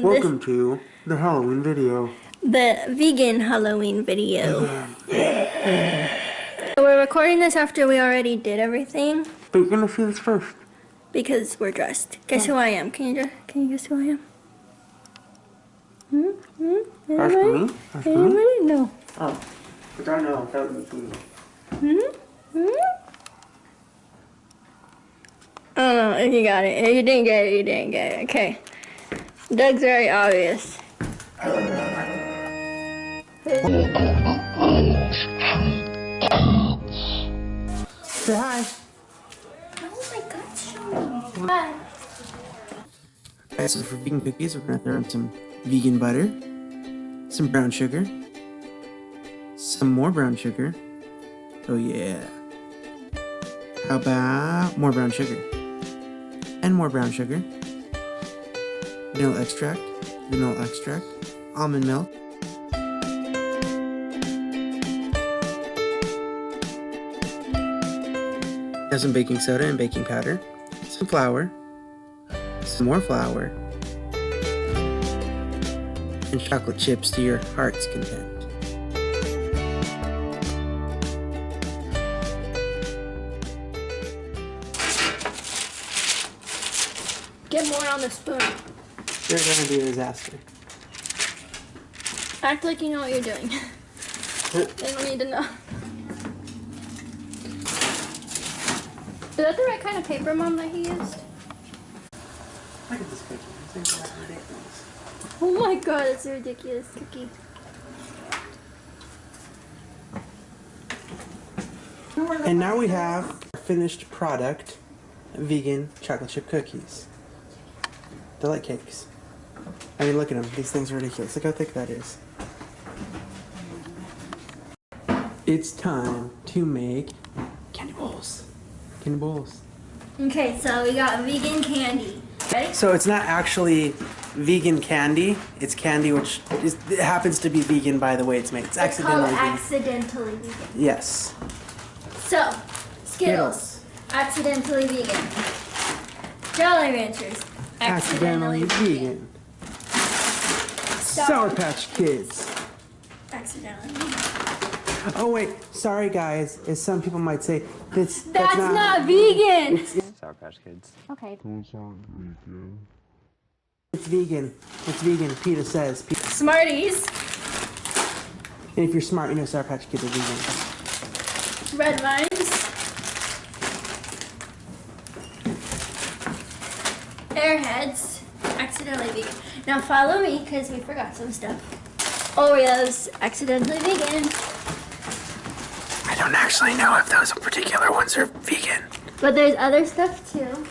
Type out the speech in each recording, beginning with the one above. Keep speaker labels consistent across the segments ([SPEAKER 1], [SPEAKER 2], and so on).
[SPEAKER 1] Welcome to the Halloween video.
[SPEAKER 2] The vegan Halloween video. We're recording this after we already did everything.
[SPEAKER 1] But you're gonna see this first.
[SPEAKER 2] Because we're dressed. Guess who I am? Can you guess who I am?
[SPEAKER 1] Anybody?
[SPEAKER 2] Anybody? No.
[SPEAKER 1] Oh. I don't know. That would be
[SPEAKER 2] I don't know if you got it. If you didn't get it, you didn't get it. Okay. Doug's very obvious.
[SPEAKER 1] Say hi.
[SPEAKER 2] Oh my gosh. Hi.
[SPEAKER 1] Alright, so for vegan cookies, we're gonna throw in some vegan butter, some brown sugar, some more brown sugar. Oh yeah. How about more brown sugar? And more brown sugar. Vanilla extract, almond milk. Have some baking soda and baking powder, some flour, some more flour, and chocolate chips to your heart's content.
[SPEAKER 2] Get more on the spoon.
[SPEAKER 1] You're gonna be a disaster.
[SPEAKER 2] Act like you know what you're doing. They don't need to know. Is that the right kind of paper, Mom, that he used?
[SPEAKER 1] Look at this cookie. It's ridiculous.
[SPEAKER 2] Oh my god, it's a ridiculous cookie.
[SPEAKER 1] And now we have our finished product, vegan chocolate chip cookies. They're like cakes. I mean, look at them. These things are ridiculous. Look how thick that is. It's time to make candy bowls. Candy bowls.
[SPEAKER 2] Okay, so we got vegan candy. Ready?
[SPEAKER 1] So it's not actually vegan candy. It's candy which it happens to be vegan by the way it's made. It's accidentally
[SPEAKER 2] called
[SPEAKER 1] vegan.
[SPEAKER 2] accidentally vegan.
[SPEAKER 1] Yes.
[SPEAKER 2] So, Skittles. Accidentally vegan. Jolly Ranchers.
[SPEAKER 1] Accidentally vegan. Sour Patch Kids.
[SPEAKER 2] Accidentally vegan.
[SPEAKER 1] Oh wait, sorry guys, as some people might say, that's
[SPEAKER 2] not vegan!
[SPEAKER 3] Sour Patch Kids.
[SPEAKER 2] Okay.
[SPEAKER 1] It's vegan. It's vegan, PETA says.
[SPEAKER 2] Smarties.
[SPEAKER 1] And if you're smart, you know Sour Patch Kids are vegan.
[SPEAKER 2] Red Vines. Airheads. Accidentally vegan. Now follow me, because we forgot some stuff. Oreos. Accidentally vegan.
[SPEAKER 1] I don't actually know if those particular ones are vegan.
[SPEAKER 2] But there's other stuff too.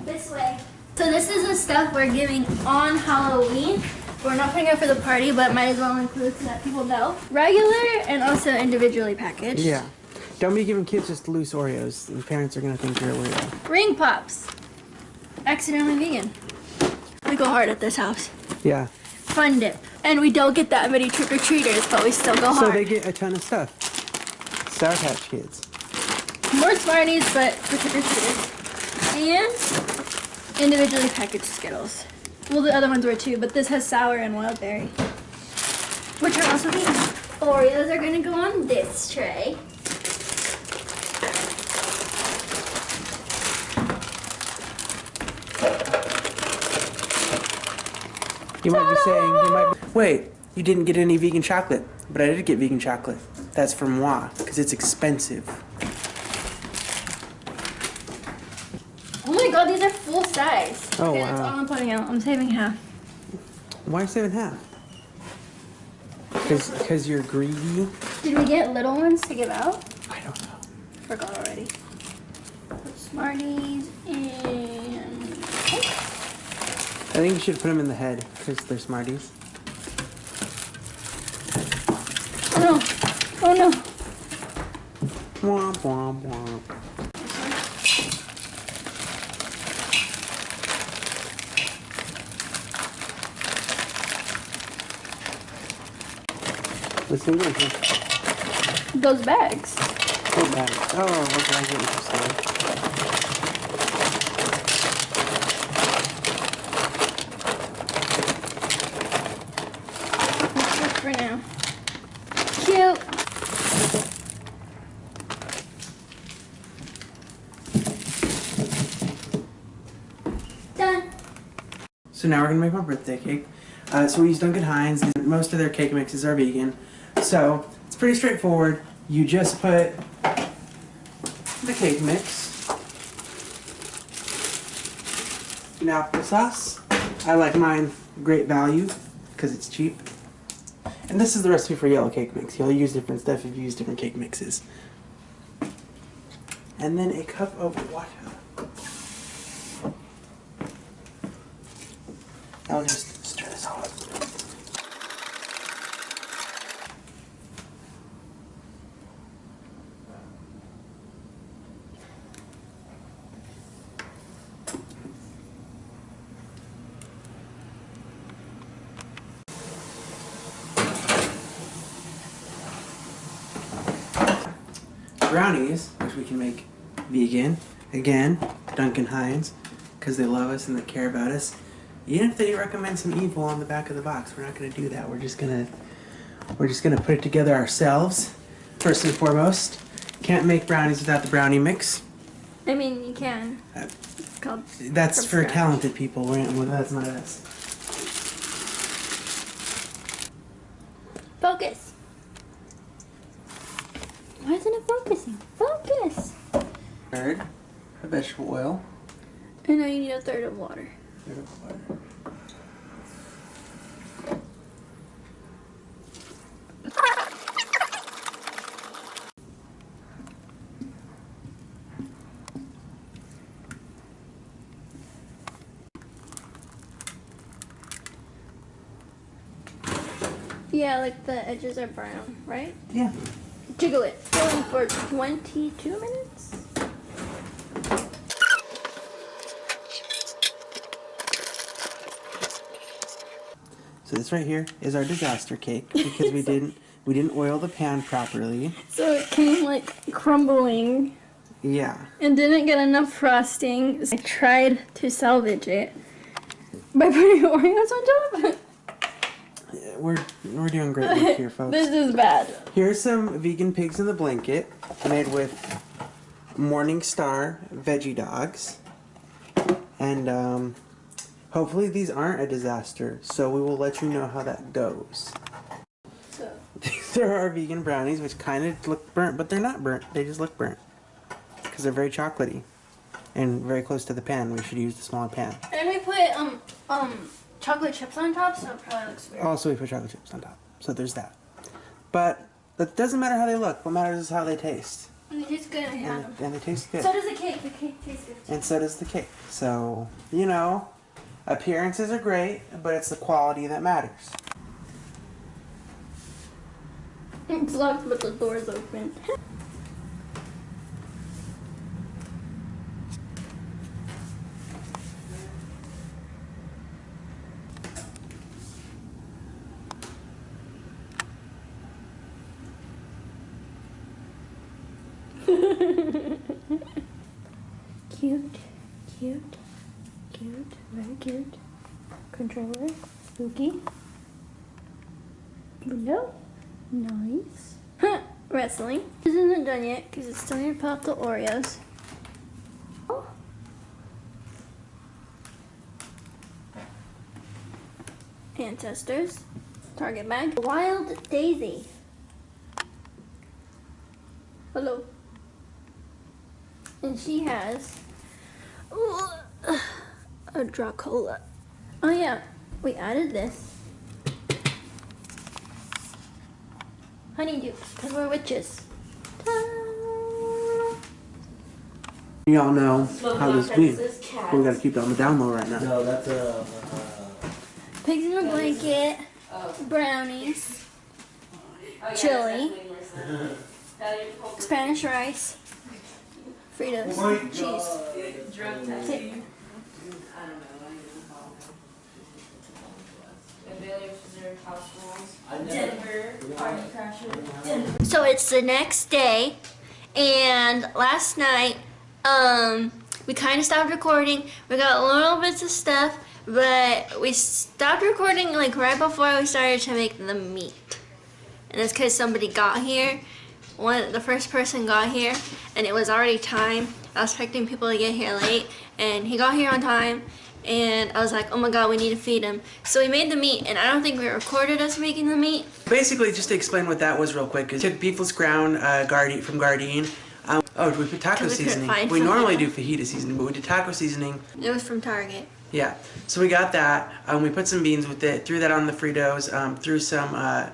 [SPEAKER 2] This way. So this is the stuff we're giving on Halloween. We're not putting it for the party, but might as well include so that people know. Regular and also individually packaged.
[SPEAKER 1] Yeah. Don't be giving kids just loose Oreos. And parents are going to think you're a weirdo.
[SPEAKER 2] Ring Pops. Accidentally vegan. We go hard at this house.
[SPEAKER 1] Yeah.
[SPEAKER 2] Fun Dip. And we don't get that many trick-or-treaters, but we still go hard.
[SPEAKER 1] So they get a ton of stuff. Sour Patch Kids.
[SPEAKER 2] More Smarties, but for trick-or-treaters. And individually packaged Skittles. Well, the other ones were too, but this has sour and wild berry, which are also vegan. Oreos are gonna go on this tray.
[SPEAKER 1] You might be saying, wait, you didn't get any vegan chocolate. But I did get vegan chocolate. That's from moi, because it's expensive.
[SPEAKER 2] Oh my god, these are full size.
[SPEAKER 1] Oh,
[SPEAKER 2] okay,
[SPEAKER 1] wow.
[SPEAKER 2] That's all I'm putting out. I'm saving half.
[SPEAKER 1] Why 7.5? Because you're greedy?
[SPEAKER 2] Did we get little ones to give out?
[SPEAKER 1] I don't know.
[SPEAKER 2] Forgot already. Put Smarties and...
[SPEAKER 1] I think you should put them in the head, because they're Smarties.
[SPEAKER 2] Oh no. Oh no.
[SPEAKER 1] Womp, womp, womp. What's in there?
[SPEAKER 2] Those bags.
[SPEAKER 1] What bags? Oh, okay, I get what you're saying. So now we're gonna make my birthday cake. So we use Duncan Hines. Most of their cake mixes are vegan. So it's pretty straightforward. You just put the cake mix in applesauce. I like mine great value because it's cheap. And this is the recipe for yellow cake mix. You'll use different stuff if you use different cake mixes. And then a cup of water. I'll just stir this all up. Brownies, which we can make vegan, again, Duncan Hines, because they love us and they care about us. Even if they recommend some evil on the back of the box, we're not going to do that. We're just gonna put it together ourselves. First and foremost, can't make brownies without the brownie mix.
[SPEAKER 2] I mean, you can. It's called.
[SPEAKER 1] That's for
[SPEAKER 2] scratch.
[SPEAKER 1] talented people. That's not us.
[SPEAKER 2] Focus. Why isn't it focusing? Focus.
[SPEAKER 1] Third of vegetable oil.
[SPEAKER 2] And now you need a third of water.
[SPEAKER 1] Third of water.
[SPEAKER 2] Yeah, like the edges are brown, right?
[SPEAKER 1] Yeah.
[SPEAKER 2] Jiggle it. Going for 22 minutes.
[SPEAKER 1] So this right here is our disaster cake because we didn't oil the pan properly.
[SPEAKER 2] So it came like crumbling
[SPEAKER 1] Yeah.
[SPEAKER 2] and didn't get enough frosting. I tried to salvage it by putting Oreos on top.
[SPEAKER 1] We're doing great work here, folks.
[SPEAKER 2] This is bad.
[SPEAKER 1] Here's some vegan pigs in the blanket made with Morningstar veggie dogs. And hopefully these aren't a disaster, so we will let you know how that goes.
[SPEAKER 2] So
[SPEAKER 1] These are our vegan brownies, which kind of look burnt, but they're not burnt. They just look burnt because they're very chocolatey and very close to the pan. We should use the smaller pan.
[SPEAKER 2] and we put chocolate chips on top, so it probably looks weird.
[SPEAKER 1] Also, we put chocolate chips on top, so there's that. But it doesn't matter how they look. What matters is how they taste.
[SPEAKER 2] And it tastes good. I had them.
[SPEAKER 1] And they taste good.
[SPEAKER 2] So does the cake. The cake tastes good.
[SPEAKER 1] And so does the cake. So, you know, appearances are great, but it's the quality that matters.
[SPEAKER 2] It's locked, but the door's open. Cute, cute, cute, very cute. Controller, spooky. Window, nice. Wrestling. This isn't done yet because it's still gonna pop the Oreos. Ancestors, Target bag, Wild Daisy. Hello. And she has a Dracola. Oh yeah, we added this. Honeydew, because we're witches. Ta-da!
[SPEAKER 1] Y'all know how this be. We gotta keep it on the down low right now.
[SPEAKER 3] No, that's
[SPEAKER 2] Pigs in a blanket, brownies, chili, Spanish rice, Fritos, cheese. Take- So it's the next day, and last night, we kind of stopped recording. We got little bits of stuff, but we stopped recording like right before we started to make the meat. And it's because somebody got here. The first person got here, and it was already time. I was expecting people to get here late, and he got here on time, And I was like, oh my god, we need to feed him. So we made the meat, and I don't think we recorded us making the meat.
[SPEAKER 1] Basically, just to explain what that was real quick, is took beefless ground from Gardein. We put taco seasoning. We normally do fajita seasoning, but we did taco seasoning.
[SPEAKER 2] It was from Target.
[SPEAKER 1] Yeah, so we got that. We put some beans with it, threw that on the Fritos, threw some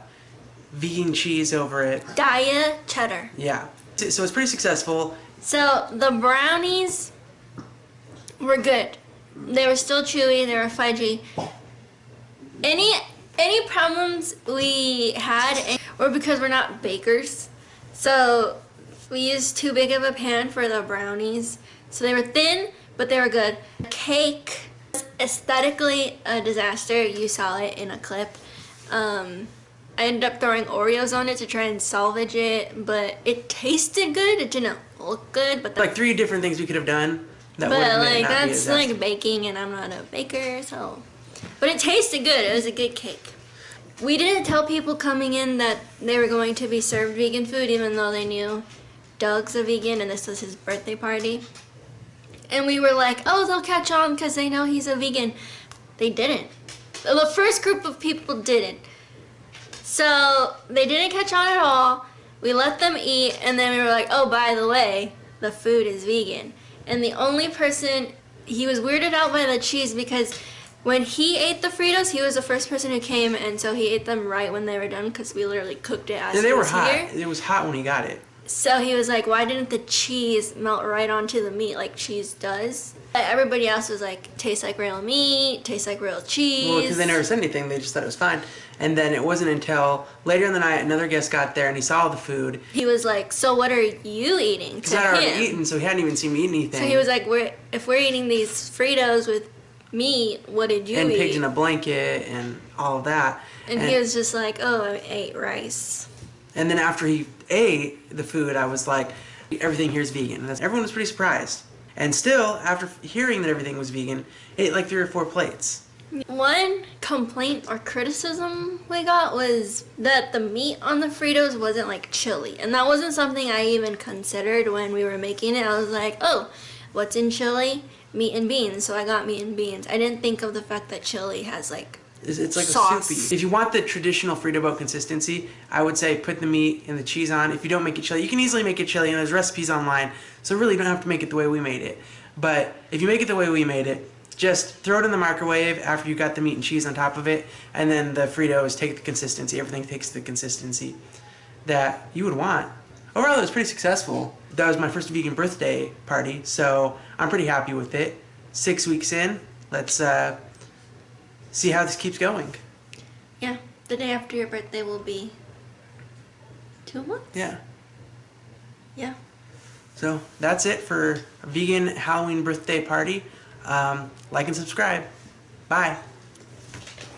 [SPEAKER 1] vegan cheese over it.
[SPEAKER 2] Diet cheddar.
[SPEAKER 1] Yeah, so it's pretty successful.
[SPEAKER 2] So the brownies were good. They were still chewy. They were fudgy. Any problems we had were because we're not bakers. So we used too big of a pan for the brownies. So they were thin, but they were good. Cake was aesthetically a disaster. You saw it in a clip. I ended up throwing Oreos on it to try and salvage it, but it tasted good. It didn't look good, but
[SPEAKER 1] like 3 different things we could have done. That would have
[SPEAKER 2] like
[SPEAKER 1] not
[SPEAKER 2] that's
[SPEAKER 1] be a
[SPEAKER 2] like baking, and I'm not a baker, so. But it tasted good. It was a good cake. We didn't tell people coming in that they were going to be served vegan food, even though they knew Doug's a vegan and this was his birthday party. And we were like, oh, they'll catch on because they know he's a vegan. They didn't. The first group of people didn't. So they didn't catch on at all. We let them eat, and then we were like, oh, by the way, the food is vegan. And the only person, he was weirded out by the cheese because when he ate the Fritos, he was the first person who came, and so he ate them right when they were done because we literally cooked it as
[SPEAKER 1] they were
[SPEAKER 2] was
[SPEAKER 1] hot.
[SPEAKER 2] here.
[SPEAKER 1] It was hot when he got it.
[SPEAKER 2] So he was like, why didn't the cheese melt right onto the meat like cheese does? Everybody else was like, tastes like real meat, tastes like real cheese.
[SPEAKER 1] Well, because they never said anything, they just thought it was fine. And then it wasn't until later in the night, another guest got there and he saw the food.
[SPEAKER 2] He was like, so what are you eating?
[SPEAKER 1] Because I'd already eaten, so he hadn't even seen me eat anything.
[SPEAKER 2] So he was like, if we're eating these Fritos with meat, what did you eat?
[SPEAKER 1] And pigs in a blanket and all of that.
[SPEAKER 2] And he was just like, oh, I ate rice.
[SPEAKER 1] And then after he ate the food, I was like, everything here is vegan. And everyone was pretty surprised. And still, after hearing that everything was vegan, ate like 3 or 4 plates.
[SPEAKER 2] One complaint or criticism we got was that the meat on the Fritos wasn't like chili. And that wasn't something I even considered when we were making it. I was like, oh, what's in chili? Meat and beans. So I got meat and beans. I didn't think of the fact that chili has like
[SPEAKER 1] it's like
[SPEAKER 2] sauce.
[SPEAKER 1] a soupy. If you want the traditional Frito boat consistency, I would say put the meat and the cheese on. If you don't make it chili, you can easily make it chili, and there's recipes online, so really you don't have to make it the way we made it. But if you make it the way we made it, just throw it in the microwave after you got the meat and cheese on top of it, and then the Fritos take the consistency. Everything takes the consistency that you would want. Overall, it was pretty successful. That was my first vegan birthday party, so I'm pretty happy with it. 6 weeks in, let's see how this keeps going.
[SPEAKER 2] Yeah, the day after your birthday will be 2 months?
[SPEAKER 1] Yeah.
[SPEAKER 2] Yeah.
[SPEAKER 1] So that's it for a vegan Halloween birthday party. Like and subscribe. Bye.